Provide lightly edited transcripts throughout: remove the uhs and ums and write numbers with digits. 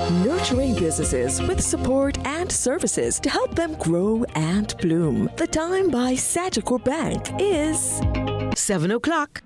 Nurturing businesses with support and services to help them grow and bloom. The Time by Sagicor Bank is 7 o'clock.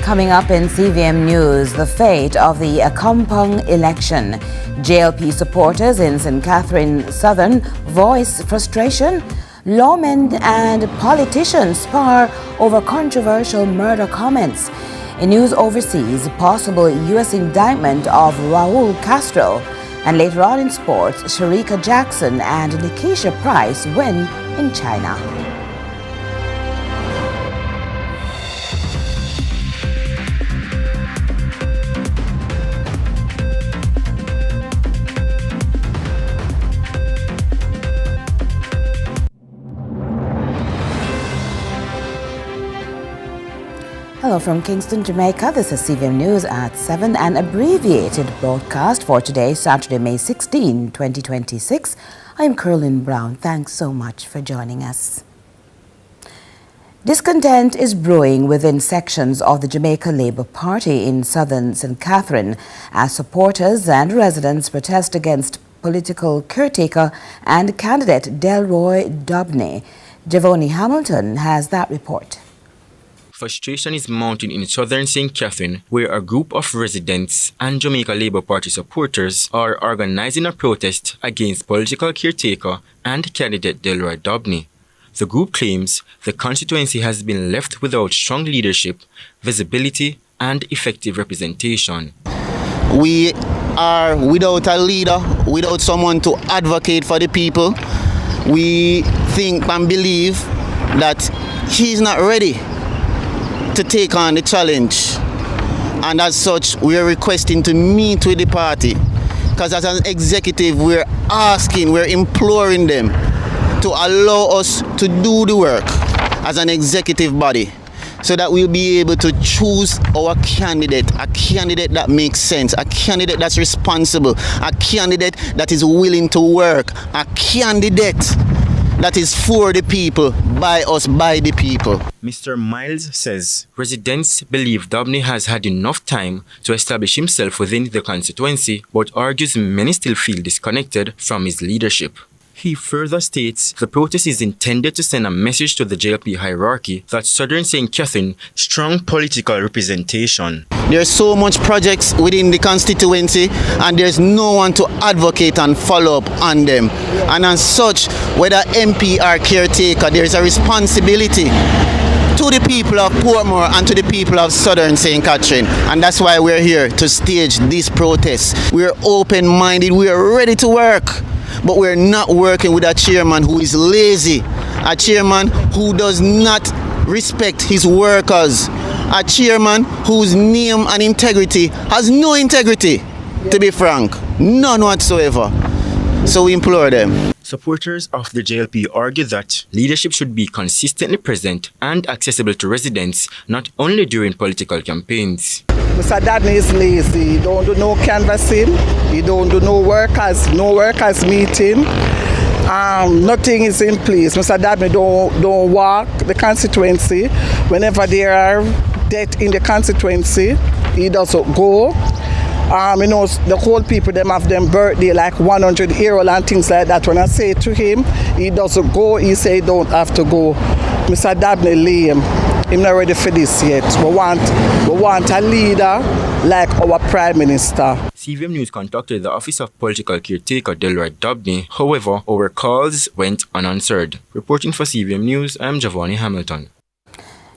Coming up in CVM News, the fate of the Akampong election. JLP supporters in St. Catherine Southern voice frustration. Lawmen and politicians spar over controversial murder comments. In news overseas, possible U.S. indictment of Raul Castro. And later on in sports, Sharika Jackson and Nikisha Price win in China. Hello from Kingston, Jamaica. This is CVM News at 7, an abbreviated broadcast for today, Saturday, May 16, 2026. I'm Curlin Brown. Thanks so much for joining us. Discontent is brewing within sections of the Jamaica Labour Party in southern St. Catherine as supporters and residents protest against political caretaker and candidate Delroy Dobney. Javoni Hamilton has that report. Frustration is mounting in southern St. Catherine, where a group of residents and Jamaica Labour Party supporters are organizing a protest against political caretaker and candidate Delroy Dobney. The group claims the constituency has been left without strong leadership, visibility, and effective representation. We are without a leader, without someone to advocate for the people. We think and believe that he's not ready to take on the challenge, and as such we are requesting to meet with the party, because as an executive we're imploring them to allow us to do the work as an executive body so that we'll be able to choose our candidate, a candidate that makes sense, a candidate that's responsible, a candidate that is willing to work, a candidate that is for the people, by us, by the people. Mr. Miles says residents believe Dobney has had enough time to establish himself within the constituency, but argues many still feel disconnected from his leadership. He further states the protest is intended to send a message to the JLP hierarchy that Southern St. Catherine strong political representation. There's so much projects within the constituency and there's no one to advocate and follow up on them. And as such, whether MP or caretaker, there's a responsibility to the people of Portmore and to the people of Southern St. Catherine. And that's why we're here to stage this protest. We're open-minded, we're ready to work. But we're not working with a chairman who is lazy, a chairman who does not respect his workers, a chairman whose name and integrity has no integrity, to be frank, none whatsoever. So we implore them. Supporters of the JLP argue that leadership should be consistently present and accessible to residents, not only during political campaigns. Mr. Dobney is lazy. He don't do no canvassing. He don't do no workers meeting. Nothing is in place. Mr. Dabney don't walk the constituency. Whenever there are death in the constituency, he doesn't go. The whole people, them have them birthday like 100-year-old and things like that. When I say to him, he doesn't go, he say he don't have to go. Mr. Dabney lame. I'm not ready for this yet. We want a leader like our Prime Minister. CVM News contacted the Office of Political Caretaker Delroy Dabney. However, our calls went unanswered. Reporting for CVM News, I'm Giovanni Hamilton.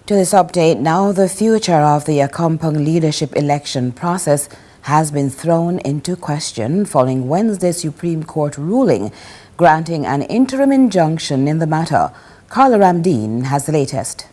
To this update now, the future of the Accompong leadership election process has been thrown into question following Wednesday's Supreme Court ruling granting an interim injunction in the matter. Carla Ramdeen has the latest.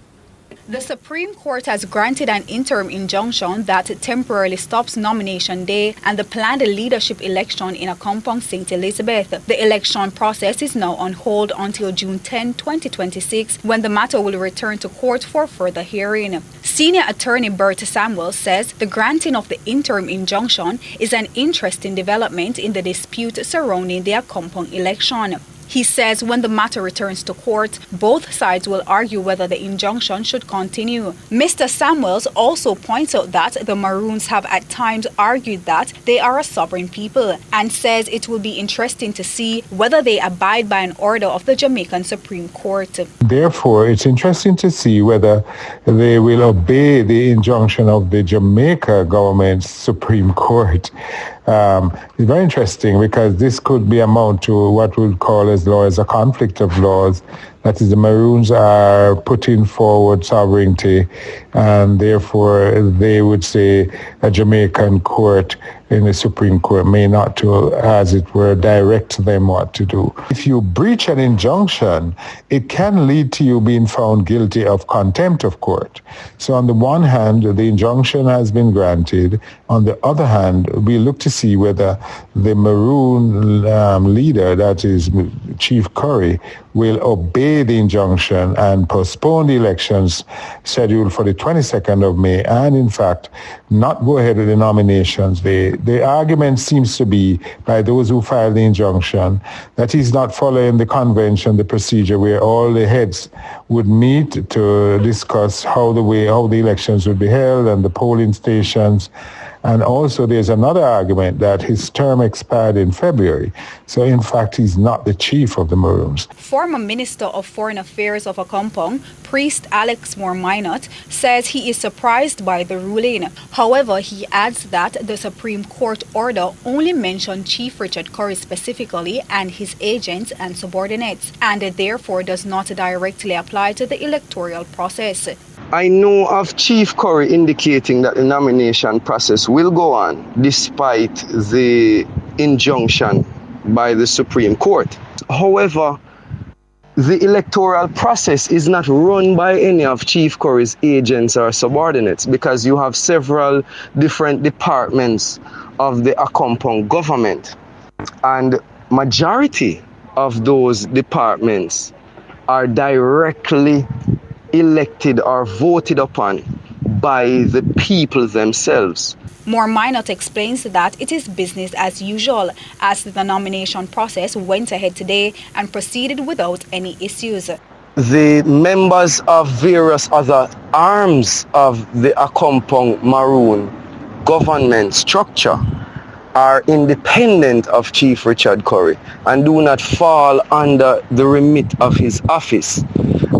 The Supreme Court has granted an interim injunction that temporarily stops nomination day and the planned leadership election in Accompong St. Elizabeth. The election process is now on hold until June 10, 2026, when the matter will return to court for further hearing. Senior Attorney Bert Samuel says the granting of the interim injunction is an interesting development in the dispute surrounding the Accompong election. He says when the matter returns to court, both sides will argue whether the injunction should continue. Mr. Samuels also points out that the Maroons have at times argued that they are a sovereign people and says it will be interesting to see whether they abide by an order of the Jamaican Supreme Court. Therefore, it's interesting to see whether they will obey the injunction of the Jamaica government's Supreme Court. It's very interesting because this could be amount to what we would call as lawyers a conflict of laws. That is, the Maroons are putting forward sovereignty, and therefore they would say a Jamaican court in the Supreme Court may not to, as it were, direct them what to do. If you breach an injunction, it can lead to you being found guilty of contempt of court. So on the one hand, the injunction has been granted. On the other hand, we look to see whether the Maroon leader, that is Chief Curry, will obey the injunction and postpone the elections scheduled for the 22nd of May and, in fact, not go ahead with the nominations. The argument seems to be by those who filed the injunction that he's not following the convention, the procedure where all the heads would meet to discuss how the elections would be held and the polling stations. And also there's another argument that his term expired in February. So in fact, he's not the chief of the Maroons. Former Minister of Foreign Affairs of Accompong, Priest Alex Moore-Minot, says he is surprised by the ruling. However, he adds that the Supreme Court order only mentioned Chief Richard Curry specifically and his agents and subordinates, and therefore does not directly apply to the electoral process. I know of Chief Curry indicating that the nomination process will go on despite the injunction by the Supreme Court. However, the electoral process is not run by any of Chief Curry's agents or subordinates because you have several different departments of the Accompong government, and majority of those departments are directly elected or voted upon by the people themselves. Moore-Minot explains that it is business as usual as the nomination process went ahead today and proceeded without any issues. The members of various other arms of the Accompong Maroon government structure are independent of Chief Richard Curry and do not fall under the remit of his office,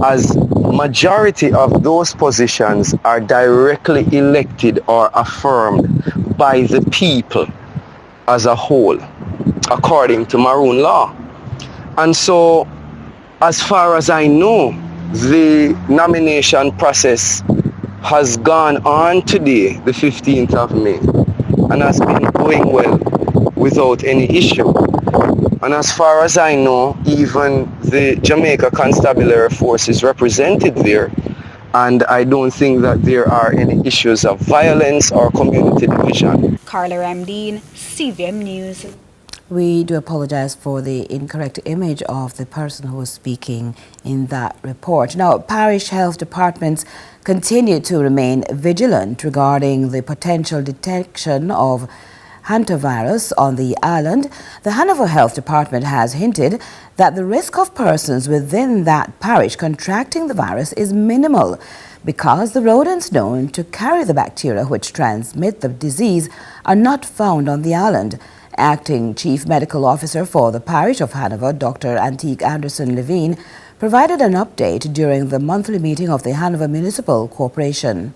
as majority of those positions are directly elected or affirmed by the people as a whole, according to Maroon law. And so, as far as I know, the nomination process has gone on today, the 15th of May, and has been going well without any issue. And as far as I know, even the Jamaica Constabulary Force is represented there, and I don't think that there are any issues of violence or community division. Carla Ramdeen, CVM News. We do apologize for the incorrect image of the person who was speaking in that report. Now, parish health departments continue to remain vigilant regarding the potential detection of Hantavirus on the island, the Hanover Health Department has hinted that the risk of persons within that parish contracting the virus is minimal because the rodents known to carry the bacteria which transmit the disease are not found on the island. Acting Chief Medical Officer for the parish of Hanover, Dr. Antique Anderson Levine, provided an update during the monthly meeting of the Hanover Municipal Corporation.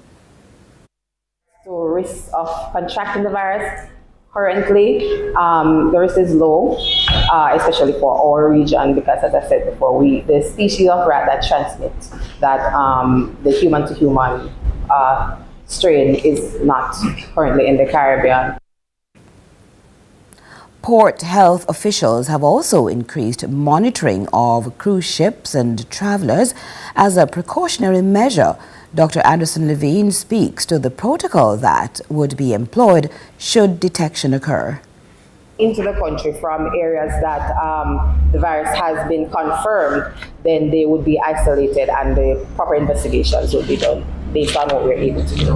So risk of contracting the virus, currently the risk is low, especially for our region, because as I said before, the species of rat that transmits that the human to human strain is not currently in the Caribbean. Port health officials have also increased monitoring of cruise ships and travelers as a precautionary measure. Dr. Anderson Levine speaks to the protocol that would be employed should detection occur. Into the country from areas that the virus has been confirmed, then they would be isolated and the proper investigations would be done based on what we're able to do,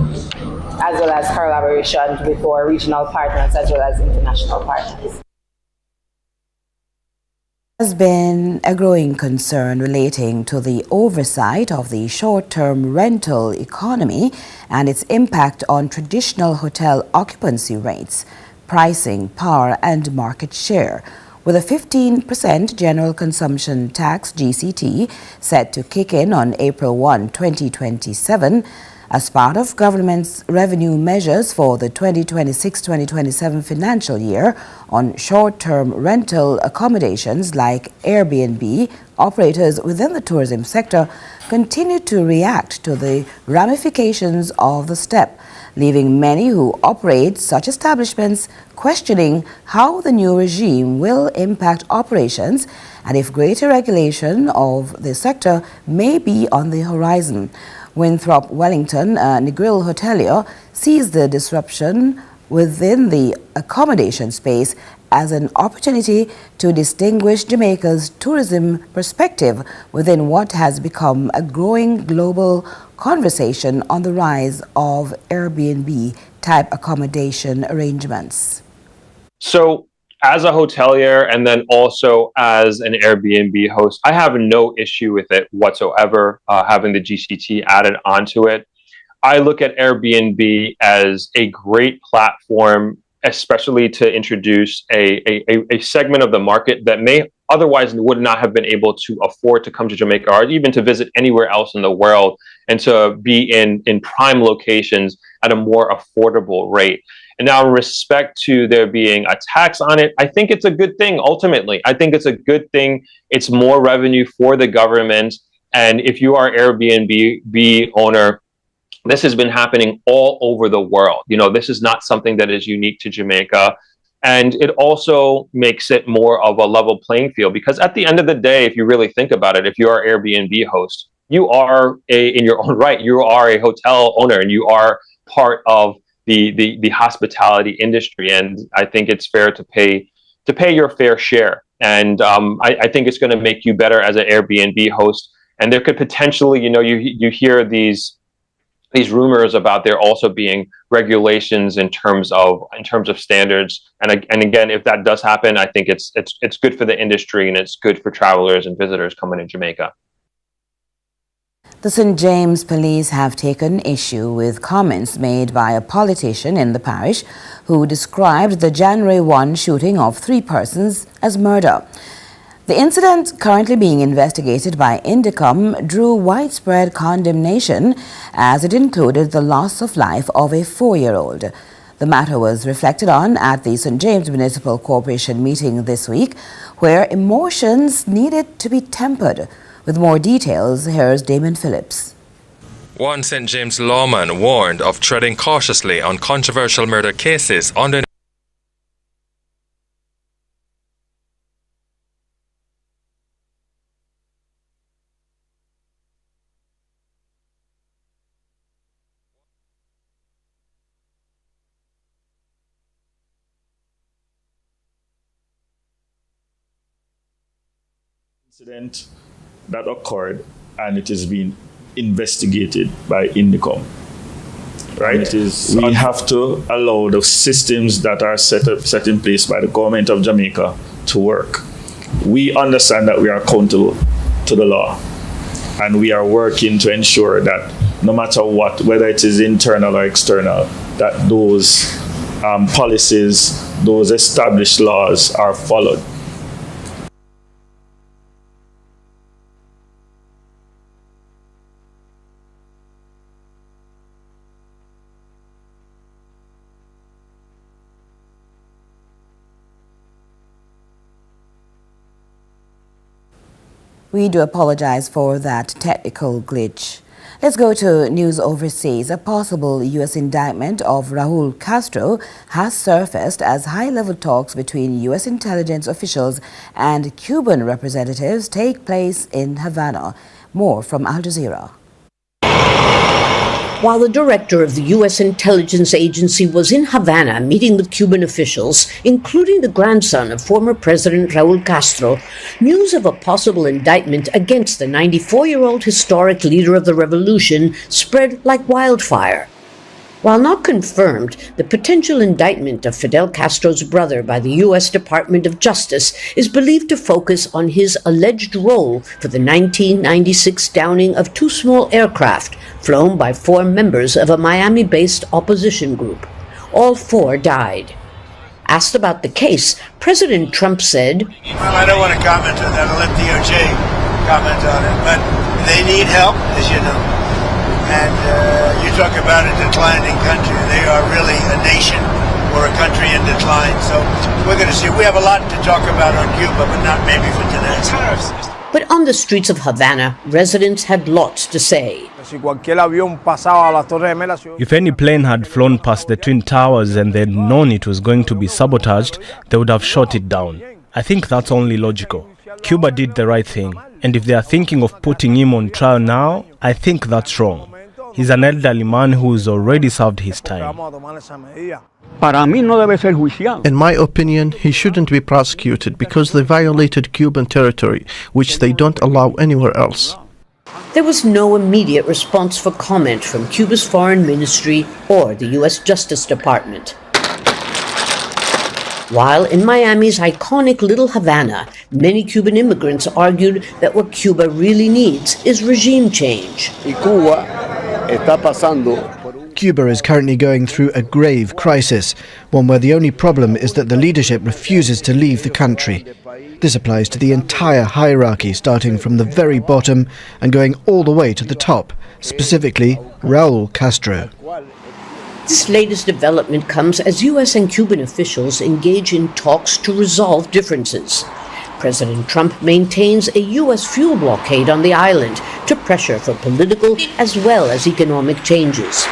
as well as collaboration with our regional partners as well as international partners. There has been a growing concern relating to the oversight of the short-term rental economy and its impact on traditional hotel occupancy rates, pricing, power and market share. With a 15% general consumption tax GCT set to kick in on April 1, 2027, as part of government's revenue measures for the 2026-2027 financial year on short-term rental accommodations like Airbnb, operators within the tourism sector continue to react to the ramifications of the step, leaving many who operate such establishments questioning how the new regime will impact operations and if greater regulation of the sector may be on the horizon. Winthrop Wellington, a Negril hotelier, sees the disruption within the accommodation space as an opportunity to distinguish Jamaica's tourism perspective within what has become a growing global conversation on the rise of Airbnb-type accommodation arrangements. So, as a hotelier and then also as an Airbnb host, I have no issue with it whatsoever, having the GCT added onto it. I look at Airbnb as a great platform, especially to introduce a segment of the market that may otherwise would not have been able to afford to come to Jamaica or even to visit anywhere else in the world, and to be in prime locations at a more affordable rate. And now, in respect to there being a tax on it, I think it's a good thing. Ultimately, I think it's a good thing. It's more revenue for the government. And if you are Airbnb owner, this has been happening all over the world. You know, this is not something that is unique to Jamaica. And it also makes it more of a level playing field, because at the end of the day, if you really think about it, if you are an Airbnb host, you are in your own right, you are a hotel owner and you are part of the hospitality industry, and I think it's fair to pay your fair share. And I think it's going to make you better as an Airbnb host. And there could potentially, you know, you hear these rumors about there also being regulations in terms of standards. And again, if that does happen, I think it's good for the industry and it's good for travelers and visitors coming to Jamaica. The St. James Police have taken issue with comments made by a politician in the parish who described the January 1 shooting of 3 persons as murder. The incident, currently being investigated by Indicom, drew widespread condemnation as it included the loss of life of a 4-year-old. The matter was reflected on at the St. James Municipal Corporation meeting this week, where emotions needed to be tempered. With more details, here's Damon Phillips. One St. James lawman warned of treading cautiously on controversial murder cases under incident that occurred, and it is being investigated by Indicom. right? We have to allow the systems that are set in place by the government of Jamaica to work. We understand that we are accountable to the law, and we are working to ensure that no matter what, whether it is internal or external, that those policies, those established laws are followed. We do apologize for that technical glitch. Let's go to news overseas. A possible U.S. indictment of Raul Castro has surfaced as high-level talks between U.S. intelligence officials and Cuban representatives take place in Havana. More from Al Jazeera. While the director of the U.S. intelligence agency was in Havana meeting with Cuban officials, including the grandson of former President Raul Castro, news of a possible indictment against the 94-year-old historic leader of the revolution spread like wildfire. While not confirmed, the potential indictment of Fidel Castro's brother by the U.S. Department of Justice is believed to focus on his alleged role for the 1996 downing of two small aircraft flown by 4 members of a Miami-based opposition group. All 4 died. Asked about the case, President Trump said, "Well, I don't want to comment on that. I'll let DOJ comment on it. But they need help, as you know. And you talk about a declining country. They are really a nation or a country in decline. So we're going to see. We have a lot to talk about on Cuba, but not maybe for today." But on the streets of Havana, residents had lots to say. If any plane had flown past the Twin Towers and they'd known it was going to be sabotaged, they would have shot it down. I think that's only logical. Cuba did the right thing. And if they are thinking of putting him on trial now, I think that's wrong. He's an elderly man who's already served his time. In my opinion, he shouldn't be prosecuted because they violated Cuban territory, which they don't allow anywhere else. There was no immediate response for comment from Cuba's foreign ministry or the U.S. Justice Department. While in Miami's iconic Little Havana, many Cuban immigrants argued that what Cuba really needs is regime change. Cuba is currently going through a grave crisis, one where the only problem is that the leadership refuses to leave the country. This applies to the entire hierarchy, starting from the very bottom and going all the way to the top, specifically Raul Castro. This latest development comes as U.S. and Cuban officials engage in talks to resolve differences. President Trump maintains a U.S. fuel blockade on the island to pressure for political as well as economic changes.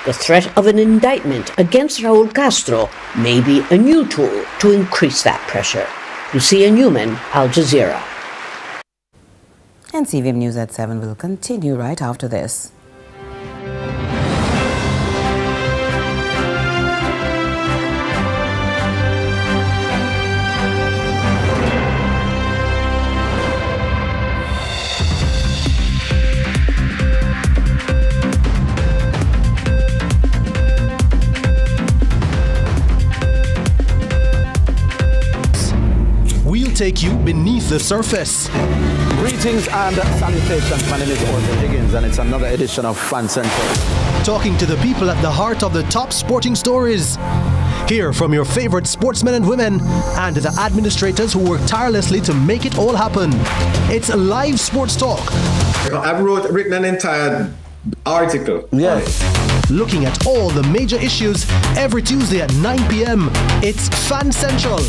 The threat of an indictment against Raul Castro may be a new tool to increase that pressure. Lucia Newman, Al Jazeera. And CVM News at 7 will continue right after this. Take you beneath the surface. Greetings and salutations. My name is Orville Higgins, and it's another edition of Fan Central. Talking to the people at the heart of the top sporting stories. Hear from your favorite sportsmen and women and the administrators who work tirelessly to make it all happen. It's a live sports talk. I've written an entire article. Yeah. Looking at all the major issues every Tuesday at 9 p.m. It's Fan Central.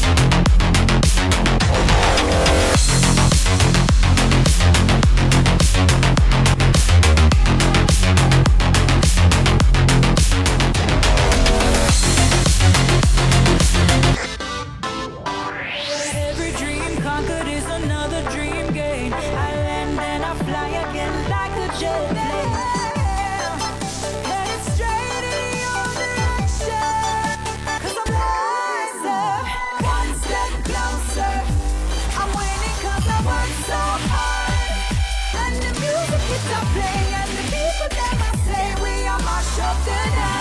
tonight.